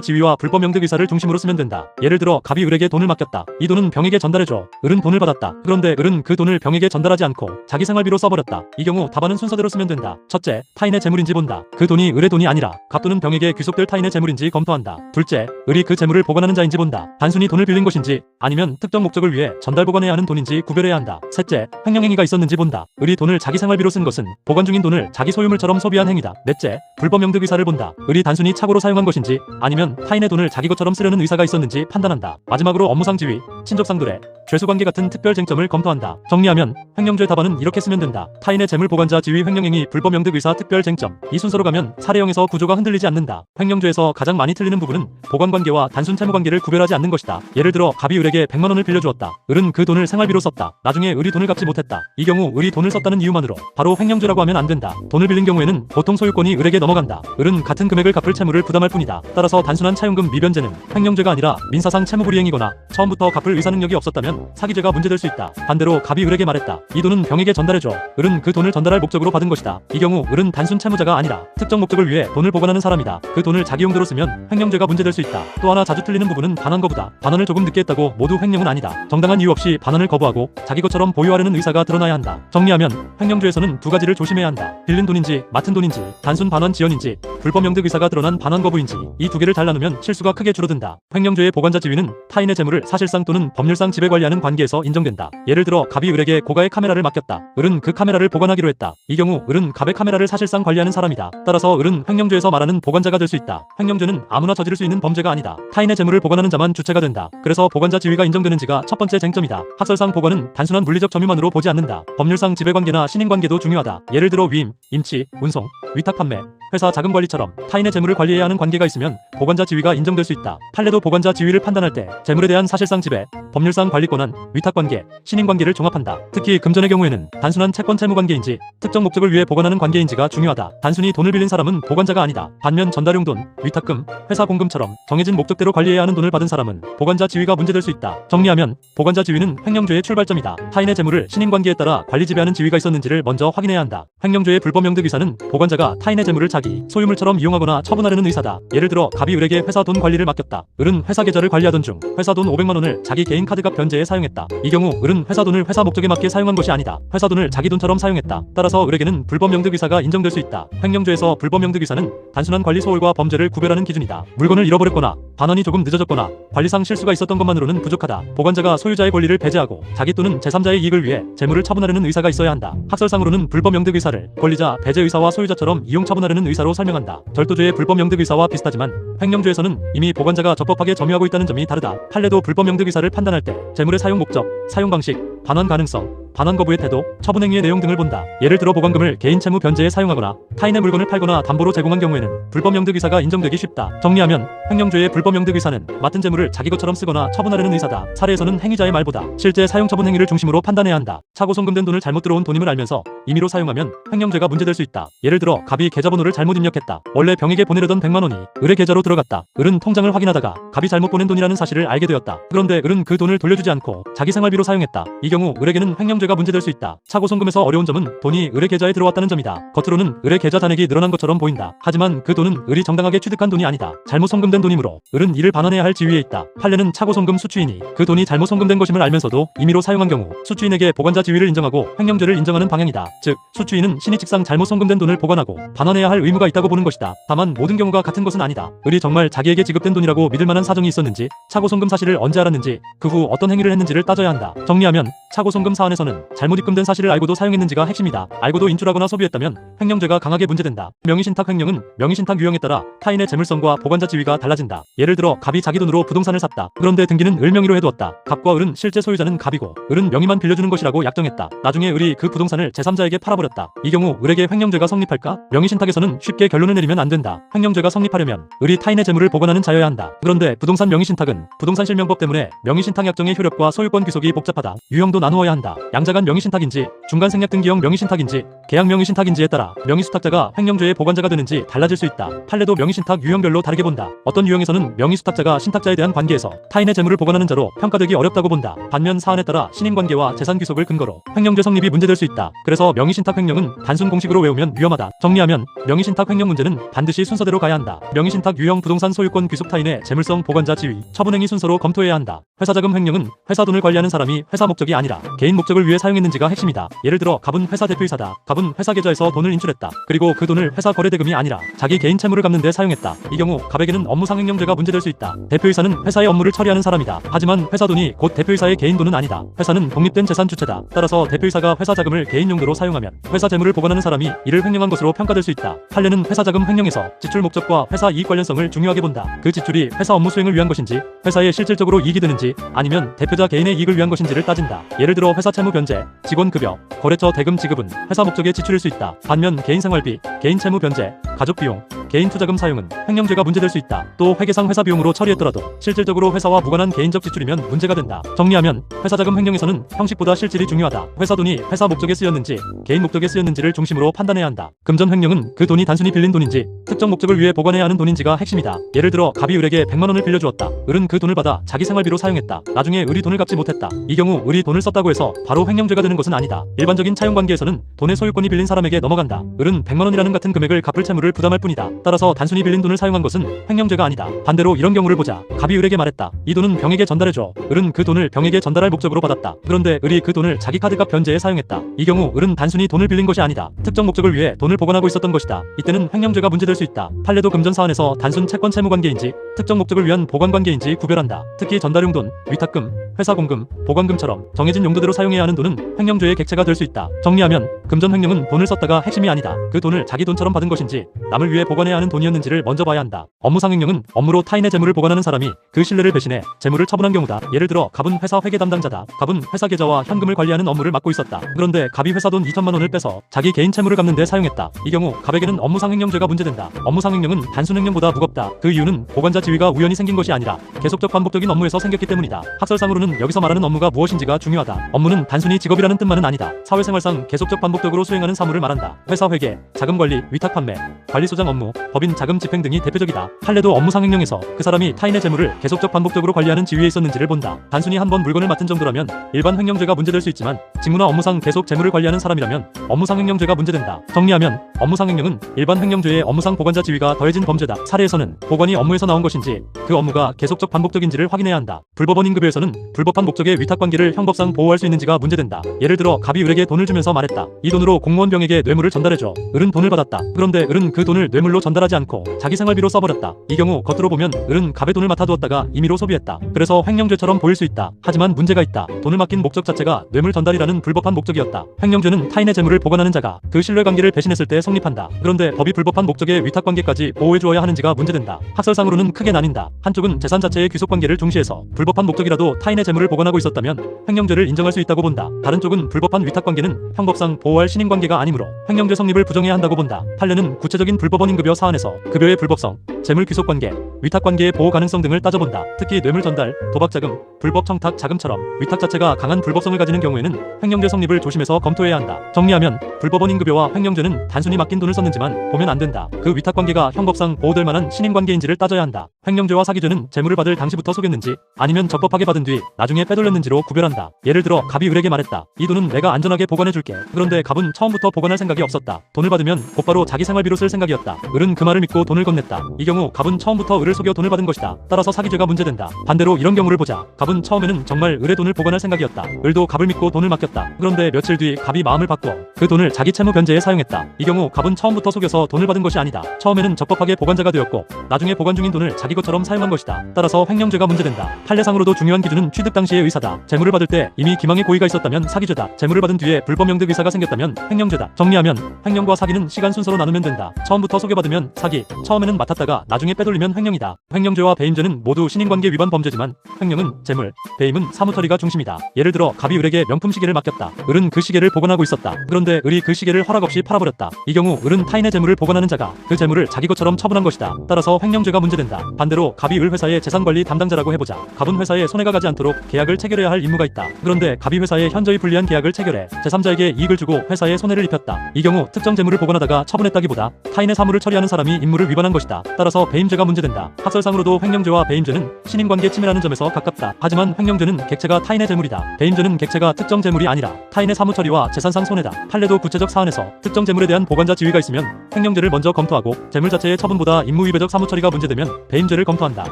지위와 불법 명득 의사를 중심으로 쓰면 된다. 예를 들어 갑이 을에게 돈을 맡겼다. 이 돈은 병에게 전달해줘. 을은 돈을 받았다. 그런데 을은 그 돈을 병에게 전달하지 않고 자기 생활비로 써버렸다. 이 경우 답안은 순서대로 쓰면 된다. 첫째, 타인의 재물인지 본다. 그 돈이 을의 돈이 아니라 갑 또는 병에게 귀속될 타인의 재물인지 검토한다. 둘째, 을이 그 재물을 보관하는 자인지 본다. 단순히 돈을 빌린 것인지 아니면 특정 목적을 위해 전달 보관해야 하는 돈인지 구별해야 한다. 셋째, 횡령행위가 있었는지 본다. 을이 돈을 자기 생활비로 쓴 것은 보관 중인 돈을 자기 소유물처럼 소비한 행위다. 넷째, 불법 명득 의사를 본다. 을이 단순히 착오로 사용한 것인지 아니면 타인의 돈을 자기 것처럼 쓰려는 의사가 있었는지 판단한다. 마지막으로 업무상 지위, 친족상돌의 죄수관계 같은 특별 쟁점을 검토한다. 정리하면 횡령죄 답안은 이렇게 쓰면 된다. 타인의 재물 보관자 지위 횡령행위 불법 명득 의사 특별 쟁점. 이 순서로 가면 사례형에서 구조가 흔들리지 않는다. 횡령죄에서 가장 많이 틀리는 부분은 보관관계와 단순 채무관계를 구별하지 않는 것이다. 예를 들어 갑이 을에게 100만 원을 빌려주었다. 을은 그 돈을 생활비로 썼다. 나중에 을이 돈을 갚지 못했다. 이 경우 을이 돈을 썼다는 이유만으로 바로 횡령죄라고 하면 안 된다. 돈을 빌린 경우에는 보통 소유권이 을에게 넘어간다. 을은 같은 금액을 갚을 채무를 부담할 뿐이다. 따라서 단순한 차용금 미변제는 횡령죄가 아니라 민사상 채무불이행이거나 처음부터 갚을 의사 능력이 없었다면 사기죄가 문제될 수 있다. 반대로 갑이 을에게 말했다. 이 돈은 병에게 전달해줘. 을은 그 돈을 전달할 목적으로 받은 것이다. 이 경우 을은 단순 채무자가 아니라 특정 목적을 위해 돈을 보관하는 사람이다. 그 돈을 자기 용도로 쓰면 횡령죄가 문제될 수 있다. 또 하나 자주 틀리는 부분은 반환 거부다. 반환을 조금 늦게 했다고 모두 횡령은 아니다. 정당한 이유 없이 반환을 거부하고 자기 것처럼 보유하려는 의사가 드러나야 한다. 정리하면 횡령죄에서는 두 가지를 조심해야 한다. 빌린 돈인지 맡은 돈인지 단순 반환 지연인지 불법 명득 의사가 드러난 반환 거부인지 이 두 개를 잘 나누면 실수가 크게 줄어든다. 횡령죄의 보관자 지위는 타인의 재물을 사실상 또는 법률상 지배 관리하는 관계에서 인정된다. 예를 들어 갑이 을에게 고가의 카메라를 맡겼다. 을은 그 카메라를 보관하기로 했다. 이 경우 을은 갑의 카메라를 사실상 관리하는 사람이다. 따라서 을은 횡령죄에서 말하는 보관자가 될 수 있다. 횡령죄는 아무나 저지를 수 있는 범죄가 아니다. 타인의 재물을 보관하는 자만 주체가 된다. 그래서 보관자 지위가 인정되는지가 첫 번째 쟁점이다. 학설상 보관은 단순한 물리적 점유만으로 보지 않는다. 법률상 지배관계나 신인관계도 중요하다. 예를 들어 위임, 임치, 운송, 위탁 판매, 회사 자금 관리처럼 타인의 재물을 관리해야 하는 관계가 있으면 보관자 지위가 인정될 수 있다. 판례도 보관자 지위를 판단할 때 재물에 대한 사실상 지배, 법률상 관리권한, 위탁관계, 신인관계를 종합한다. 특히 금전의 경우에는 단순한 채권 채무 관계인지 특정 목적을 위해 보관하는 관계인지가 중요하다. 단순히 돈을 빌린 사람은 보관자가 아니다. 반면 전달용 돈, 위탁금, 회사 공금처럼 정해진 목적대로 관리해야 하는 돈을 받은 사람은 보관자 지위가 문제될 수 있다. 정리하면 보관자 지위는 횡령죄의 출발점이다. 타인의 재물을 신인관계에 따라 관리 지배하는 지위가 있었는지를 먼저 확인해야 한다. 횡령죄의 불법 명득 의사는 보관자가 타인의 재물을 자기 소유물처럼 이용하거나 처분하려는 의사다. 예를 들어 갑이 을에게 회사 돈 관리를 맡겼다. 을은 회사 계좌를 관리하던 중 회사 돈 500만 원을 자기 개인 카드값 변제에 사용했다. 이 경우 을은 회사 돈을 회사 목적에 맞게 사용한 것이 아니다. 회사 돈을 자기 돈처럼 사용했다. 따라서 을에게는 불법 명득 의사가 인정될 수 있다. 횡령죄에서 불법 명득 의사는 단순한 관리 소홀과 범죄를 구별하는 기준이다. 물건을 잃어버렸거나 반환이 조금 늦어졌거나 관리상 실수가 있었던 것만으로는 부족하다. 보관자가 소유자의 권리를 배제하고 자기 또는 제3자의 이익을 위해 재물을 처분하려는 의사가 있어야 한다. 학설상으로는 불법 명득 의사를 권리자, 배제 의사와 소유자처럼 이용 처분하려는 의사로 설명한다. 절도죄의 불법 명득 의사와 비슷하지만 횡령죄에서는 이미 보관자가 적법하게 점유하고 있다는 점이 다르다. 판례도 불법 명득 의사를 판단할 때 재물의 사용 목적, 사용 방식, 반환 가능성, 반환 거부의 태도, 처분 행위의 내용 등을 본다. 예를 들어 보관금을 개인 채무 변제에 사용하거나 타인의 물건을 팔거나 담보로 제공한 경우에는 불법 명득 의사가 인정되기 쉽다. 정리하면 횡령죄의 불법 명득 의사는 맡은 재물을 자기 것처럼 쓰거나 처분하려는 의사다. 사례에서는 행위자의 말보다 실제 사용 처분 행위를 중심으로 판단해야 한다. 차고 송금된 돈을 잘못 들어온 돈임을 알면서 임의로 사용하면 횡령죄가 문제될 수 있다. 예를 들어 갑이 계좌번호를 잘못 입력했다. 원래 병에게 보내려던 100만 원이 을의 계좌로 들어갔다. 을은 통장을 확인하다가 갑이 잘못 보낸 돈이라는 사실을 알게 되었다. 그런데 을은 그 돈을 돌려주지 않고 자기 생활비로 사용했다. 이 경우 을에게는 횡령죄가 문제될 수 있다. 차고 송금에서 어려운 점은 돈이 을의 계좌에 들어왔다는 점이다. 겉으로는 을의 계좌 잔액이 늘어난 것처럼 보인다. 하지만 그 돈은 을이 정당하게 취득한 돈이 아니다. 잘못 송금된 돈이므로 을은 이를 반환해야 할 지위에 있다. 판례는 차고 송금 수취인이 그 돈이 잘못 송금된 것임을 알면서도 임의로 사용한 경우 수취인에게 보관자 지위를 인정하고 횡령죄를 인정하는 방향이다. 즉 수취인은 신의칙상 잘못 송금된 돈을 보관하고 반환해야 할 의무가 있다고 보는 것이다. 다만 모든 경우가 같은 것은 아니다. 을이 정말 자기에게 지급된 돈이라고 믿을 만한 사정이 있었는지, 차고 송금 사실을 언제 알았는지, 그 후 어떤 행위를 했는지를 따져야 한다. 정리하면 차고 송금 사안에서는 횡령은 잘못 입금된 사실을 알고도 사용했는지가 핵심이다. 알고도 인출하거나 소비했다면 횡령죄가 강하게 문제된다. 명의신탁 횡령은 명의신탁 유형에 따라 타인의 재물성과 보관자 지위가 달라진다. 예를 들어 갑이 자기 돈으로 부동산을 샀다. 그런데 등기는 을 명의로 해두었다. 갑과 을은 실제 소유자는 갑이고 을은 명의만 빌려주는 것이라고 약정했다. 나중에 을이 그 부동산을 제3자에게 팔아버렸다. 이 경우 을에게 횡령죄가 성립할까? 명의신탁에서는 쉽게 결론을 내리면 안 된다. 횡령죄가 성립하려면 을이 타인의 재물을 보관하는 자여야 한다. 그런데 부동산 명의신탁은 부동산 실명법 때문에 명의신탁 약정의 효력과 소유권 귀속이 복잡하다. 유형도 나누어야 한다. 양자간 명의신탁인지 중간 생략 등기형 명의신탁인지 계약 명의신탁인지에 따라 명의수탁자가 횡령죄의 보관자가 되는지 달라질 수 있다. 판례도 명의신탁 유형별로 다르게 본다. 어떤 유형에서는 명의수탁자가 신탁자에 대한 관계에서 타인의 재물을 보관하는 자로 평가되기 어렵다고 본다. 반면 사안에 따라 신인관계와 재산 귀속을 근거로 횡령죄 성립이 문제될 수 있다. 그래서 명의신탁 횡령은 단순 공식으로 외우면 위험하다. 정리하면 명의신탁 횡령 문제는 반드시 순서대로 가야 한다. 명의신탁 유형 부동산 소유권 귀속 타인의 재물성 보관자 지위 처분행위 순서로 검토해야 한다. 회사자금 횡령은 회사 돈을 관리하는 사람이 회사 목적이 아니라 개인 목적을 위해 사용했는지가 핵심이다. 예를 들어 갑은 회사 대표이사다. 갑은 회사 계좌에서 돈을 인출했다. 그리고 그 돈을 회사 거래대금이 아니라 자기 개인 채무를 갚는 데 사용했다. 이 경우 갑에게는 업무상 횡령죄가 문제될 수 있다. 대표이사는 회사의 업무를 처리하는 사람이다. 하지만 회사 돈이 곧 대표이사의 개인 돈은 아니다. 회사는 독립된 재산 주체다. 따라서 대표이사가 회사 자금을 개인 용도로 사용하면 회사 재물을 보관하는 사람이 이를 횡령한 것으로 평가될 수 있다. 판례는 회사 자금 횡령에서 지출 목적과 회사 이익 관련성을 중요하게 본다. 그 지출이 회사 업무 수행을 위한 것인지 회사에 실질적으로 이익이 되는지 아니면 대표자 개인의 이익을 위한 것인지를 따진다. 예를 들어 회사 채무 변제, 직원 급여, 거래처 대금 지급은 회사 목적의 지출일 수 있다. 반면 개인 생활비, 개인 채무 변제, 가족 비용, 개인 투자금 사용은 횡령죄가 문제될 수 있다. 또 회계상 회사 비용으로 처리했더라도 실질적으로 회사와 무관한 개인적 지출이면 문제가 된다. 정리하면 회사 자금 횡령에서는 형식보다 실질이 중요하다. 회사 돈이 회사 목적에 쓰였는지 개인 목적에 쓰였는지를 중심으로 판단해야 한다. 금전 횡령은 그 돈이 단순히 빌린 돈인지 특정 목적을 위해 보관해야 하는 돈인지가 핵심이다. 예를 들어 갑이 을에게 100만 원을 빌려주었다. 을은 그 돈을 받아 자기 생활비로 사용했다. 나중에 을이 돈을 갚지 못했다. 이 경우 을이 돈을 썼다고 해서 바로 횡령죄가 되는 것은 아니다. 일반적인 차용관계에서는 돈의 소유권이 빌린 사람에게 넘어간다. 을은 100만 원이라는 같은 금액을 갚을 채무를 부담할 뿐이다. 따라서 단순히 빌린 돈을 사용한 것은 횡령죄가 아니다. 반대로 이런 경우를 보자. 갑이 을에게 말했다. 이 돈은 병에게 전달해줘. 을은 그 돈을 병에게 전달할 목적으로 받았다. 그런데 을이 그 돈을 자기 카드값 변제에 사용했다. 이 경우 을은 단순히 돈을 빌린 것이 아니다. 특정 목적을 위해 돈을 보관하고 있었던 것이다. 이때는 횡령죄가 문제될 수 있다. 판례도 금전 사안에서 단순 채권 채무 관계인지 특정 목적을 위한 보관 관계인지 구별한다. 특히 전달용 돈, 위탁금, 회사 공금, 보관금처럼 정해진 용도대로 사용해야 하는 돈은 횡령죄의 객체가 될 수 있다. 정리하면 금전 횡령은 돈을 썼다가 핵심이 아니다. 그 돈을 자기 돈처럼 받은 것인지 남을 위해 보관해야 하는 돈이었는지를 먼저 봐야 한다. 업무상 횡령은 업무로 타인의 재물을 보관하는 사람이 그 신뢰를 배신해 재물을 처분한 경우다. 예를 들어 갑은 회사 회계 담당자다. 갑은 회사 계좌와 현금을 관리하는 업무를 맡고 있었다. 그런데 갑이 회사 돈 2천만 원을 빼서 자기 개인 채무를 갚는 데 사용했다. 이 경우 갑에게는 업무상 횡령죄가 문제된다. 업무상 횡령은 단순 횡령보다 무겁다. 그 이유는 보관자 지위가 우연히 생긴 것이 아니라 계속적 반복적인 업무에서 생겼기 때문이다. 학설상으로는 여기서 말하는 업무가 무엇인지가 중요하다. 업무는 단순히 직업이라는 뜻만은 아니다. 사회생활상 계속적 반복적으로 수행하는 사무를 말한다. 회사 회계, 자금관리, 위탁판매, 관리소장 업무, 법인 자금 집행 등이 대표적이다. 판례도 업무상 횡령에서 그 사람이 타인의 재물을 계속적 반복적으로 관리하는 지위에 있었는지를 본다. 단순히 한 번 물건을 맡은 정도라면 일반 횡령죄가 문제될 수 있지만 직무나 업무상 계속 재물을 관리하는 사람이라면 업무상 횡령죄가 문제된다. 정리하면 업무상 횡령은 일반 횡령죄의 업무상 보관자 지위가 더해진 범죄다. 사례에서는 보관이 업무에서 나온 것인지 그 업무가 계속적 반복적인지를 확인해야 한다. 불법원 임급에서는 불법한 목적의 위탁관계를 형법상 보호할 수 있는지가 문제된다. 예를 들어 갑이 을에게 돈을 주면서 말했다. 이 돈으로 공무원 병에게 뇌물을 전달해줘. 을은 돈을 받았다. 그런데 을은 그 돈을 뇌물로 전달하지 않고 자기 생활비로 써버렸다. 이 경우 겉으로 보면 을은 갑의 돈을 맡아두었다가 임의로 소비했다. 그래서 횡령죄처럼 보일 수 있다. 하지만 문제가 있다. 돈을 맡긴 목적 자체가 뇌물 전달이라는 불법한 목적이었다. 횡령죄는 타인의 재물을 보관하는 자가 그 신뢰관계를 배신했을 때 성립한다. 그런데 법이 불법한 목적의 위탁관계까지 보호해주어야 하는지가 문제된다. 학설상으로는 크게 나뉜다. 한쪽은 재산 자체의 귀속관계를 중시해서 불법한 목적이라도 타인의 재물을 보관하고 있었다면 횡령죄를 인정할 수 있다고 본다. 다른 쪽은 불법한 위탁관계는 형법상 보호할 신인관계가 아니므로 횡령죄 성립을 부정해야 한다고 본다. 판례는 구체적인 불법원 임급여 사안에서 급여의 불법성, 재물 귀속관계, 위탁관계의 보호 가능성 등을 따져본다. 특히 뇌물 전달, 도박자금, 불법 청탁 자금처럼 위탁 자체가 강한 불법성을 가지는 경우에는 횡령죄 성립을 조심해서 검토해야 한다. 정리하면 불법원 임급여와 횡령죄는 단순히 맡긴 돈을 썼는지만 보면 안 된다. 그 위탁관계가 형법상 보호될 만한 신인관계인지를 따져야 한다. 횡령죄와 사기죄는 재물을 받을 당시부터 속였는지 아니면 적법하게 받은 뒤 나중에 빼돌렸는지로 구별한다. 예를 들어 갑이 을에게 말했다. 이 돈은 내가 안전하게 보관해줄게. 그런데 갑은 처음부터 보관할 생각이 없었다. 돈을 받으면 곧바로 자기 생활비로 쓸 생각이었다. 을은 그 말을 믿고 돈을 건넸다. 이 경우 갑은 처음부터 을을 속여 돈을 받은 것이다. 따라서 사기죄가 문제된다. 반대로 이런 경우를 보자. 갑은 처음에는 정말 을의 돈을 보관할 생각이었다. 을도 갑을 믿고 돈을 맡겼다. 그런데 며칠 뒤 갑이 마음을 바꾸어 그 돈을 자기 채무 변제에 사용했다. 이 경우 갑은 처음부터 속여서 돈을 받은 것이 아니다. 처음에는 적법하게 보관자가 되었고 나중에 보관 중인 돈을 자기 것처럼 사용한 것이다. 따라서 횡령죄가 문제된다. 판례상으로도 중요한 기준은 취득 당시의 의사다. 재물을 받을 때 이미 기망의 고의가 있었다면 사기죄다. 재물을 받은 뒤에 불법 영득 의사가 생겼다면 횡령죄다. 정리하면 횡령과 사기는 시간 순서로 나누면 된다. 처음부터 소개받으면 사기, 처음에는 맡았다가 나중에 빼돌리면 횡령이다. 횡령죄와 배임죄는 모두 신인관계 위반 범죄지만 횡령은 재물, 배임은 사무처리가 중심이다. 예를 들어 갑이 을에게 명품 시계를 맡겼다. 을은 그 시계를 보관하고 있었다. 그런데 을이 그 시계를 허락 없이 팔아버렸다. 이 경우 을은 타인의 재물을 보관하는 자가 그 재물을 자기 것처럼 처분한 것이다. 따라서 횡령죄가 문제된다. 반대로 갑이 을 회사의 재산관리 담당자라고 해보자. 갑은 회사에 손해가 가지 않도록 계약을 체결해야 할 임무가 있다. 그런데 갑이 회사에 현저히 불리한 계약을 체결해 제3자에게 이익을 주고 회사에 손해를 입혔다. 이 경우 특정 재물을 보관하다가 처분했다기보다 타인의 사물을 처리하는 사람이 임무를 위반한 것이다. 따라서 배임죄가 문제된다. 학설상으로도 횡령죄와 배임죄는 신인관계 침해라는 점에서 가깝다. 하지만 횡령죄는 객체가 타인의 재물이다. 배임죄는 객체가 특정 재물이 아니라 타인의 사무처리와 재산상 손해다. 판례도 구체적 사안에서 특정 재물에 대한 보관자 지위가 있으면 횡령죄를 먼저 검토하고 재물 자체의 처분보다 임무위배적 사무처리가 문제되면 배임죄를 검토한다.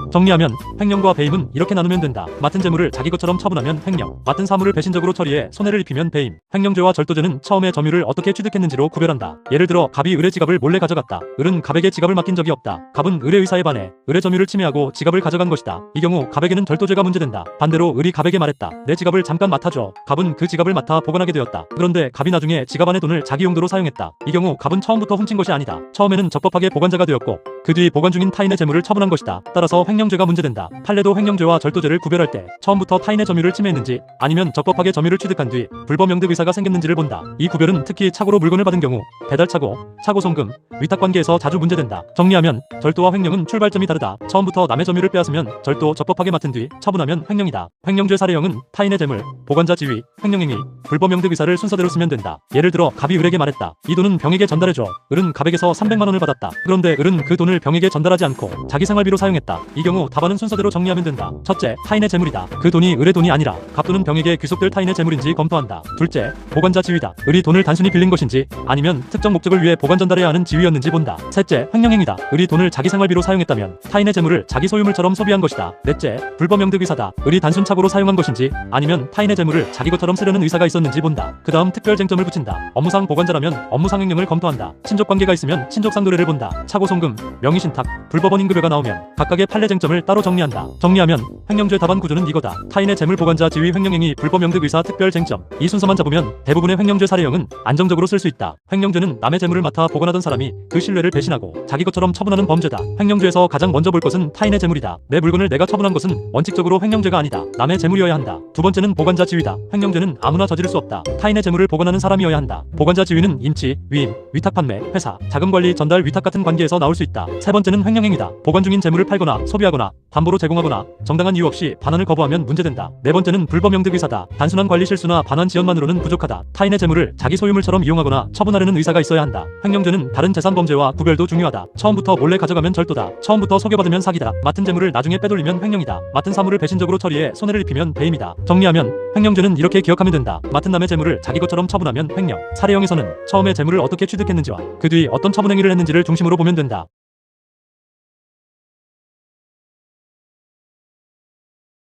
정리하면 횡령과 배임은 이렇게 나누면 된다. 맡은 재물을 자기 것처럼 처분하면 횡령, 맡은 사물을 배신적으로 처리해 손해를 입히면 배임. 횡령죄와 절도죄는 처음에 점유를 어떻게 취득했는지로 구별한다. 예를 들어 갑이 을의 지갑을 몰래 가져갔다. 을은 갑에게 지갑을 맡긴 적이 없다. 갑은 을의 의사에 반해 을의 점유를 침해하고 지갑을 가져간 것이다. 이 경우 갑에게는 절도죄가 문제된다. 반대로 을이 갑에게 말했다. 내 지갑을 잠깐 맡아줘. 갑은 그 지갑을 맡아 보관하게 되었다. 그런데 갑이 나중에 지갑 안의 돈을 자기 용도로 사용했다. 이 경우 갑은 처음부터 훔친 것이 아니다. 처음에는 적법하게 보관자가 되었고 그 뒤 보관 중인 타인의 재물을 처분한 것이다. 따라서 횡령죄가 문제된다. 판례도 횡령죄와 절도죄를 구별할 때 처음부터 타인의 점유를 침해했는지 아니면 적법하게 점유를 취득한 뒤 불법 영득 의사가 생겼는지를 본다. 이 구별은 특히 착오로 물건을 받은 경우 배달착오, 착오송금, 위탁관계에서 자주 문제된다. 정리하면 절도와 횡령은 출발점이 다르다. 처음부터 남의 점유를 빼앗으면 절도 적법하게 맡은 뒤 처분하면 횡령이다. 횡령죄 사례형은 타인의 재물, 보관자 지위, 횡령행위, 불법 영득 의사를 순서대로 쓰면 된다. 예를 들어 갑이 을에게 말했다. 이 돈은 병에게 전달해줘. 을은 갑에게서 300만 원을 받았다. 그런데 을은 그 돈을 병에게 전달하지 않고 자기 생활비로 사용했다. 이 경우 답안은 순서대로 정리하면 된다. 첫째, 타인의 재물이다. 그 돈이 을의 돈이 아니라 갑 또는 병에게 귀속될 타인의 재물인지 검토한다. 둘째, 보관자 지위다. 을이 돈을 단순히 빌린 것인지 아니면 특정 목적을 위해 보관 전달해야 하는 지위였는지 본다. 셋째, 횡령행위다. 을이 돈을 자기 생활비로 사용했다면 타인의 재물을 자기 소유물처럼 소비한 것이다. 넷째, 불법 영득 의사다. 을이 단순 착오로 사용한 것인지 아니면 타인의 재물을 자기 것처럼 쓰려는 의사가 있었는지 본다. 그 다음 특별 쟁점을 붙인다. 업무상 보관자라면 업무상 횡령을 검토한다. 친족 관계가 있으면 친족상 도래를 본다. 착오송금, 명의신탁, 불법원 임급여가 나오면 각각의 판례 쟁점을 따로 정리한다. 정리하면 횡령죄 답안 구조는 이거다. 타인의 재물 보관자 지위 횡령행위 불법 영득 의사 특별 쟁점. 이 순서만 잡으면 대부분의 횡령죄 사례형은 안정적으로 쓸 수 있다. 횡령죄는 남의 재물을 맡아 보관하던 사람이 그 신뢰를 배신하고 자기 것처럼 처분하는 범죄다. 횡령죄에서 가장 먼저 볼 것은 타인의 재물이다. 내 물건을 내가 처분한 것은 원칙적으로 횡령죄가 아니다. 남의 재물이어야 한다. 두 번째는 보관자 지위다. 횡령죄는 아무나 저지를 수 없다. 타인의 재물을 보관하는 사람이어야 한다. 보관자 지위는 임치, 위임, 위탁 판매, 회사, 자금관리, 전달, 위탁 같은 관계에서 나올 수 있다. 세 번째는 횡령행위다. 보관 중인 재물을 팔거나 소비하거나 담보로 제공하거나 정당한 이유 없이 반환을 거부하면 문제된다. 네 번째는 불법 영득 의사다. 단순한 관리 실수나 반환 지연만으로는 부족하다. 타인의 재물을 자기 소유물처럼 이용하거나 처분하려는 의사가 있어야 한다. 횡령죄는 다른 재산 범죄와 구별도 중요하다. 처음부터 몰래 가져가면 절도다. 처음부터 소개받으면 사기다. 맡은 재물을 나중에 빼돌리면 횡령이다. 맡은 사물을 배신적으로 처리해 손해를 입히면 배임이다. 정리하면 횡령죄는 이렇게 기억하면 된다. 맡은 남의 재물을 자기 것처럼 처분하면 횡령. 사례형에서는 처음에 재물을 어떻게 취득했는지와 그 뒤 어떤 처분 행위를 했는지를 중심으로 보면 된다.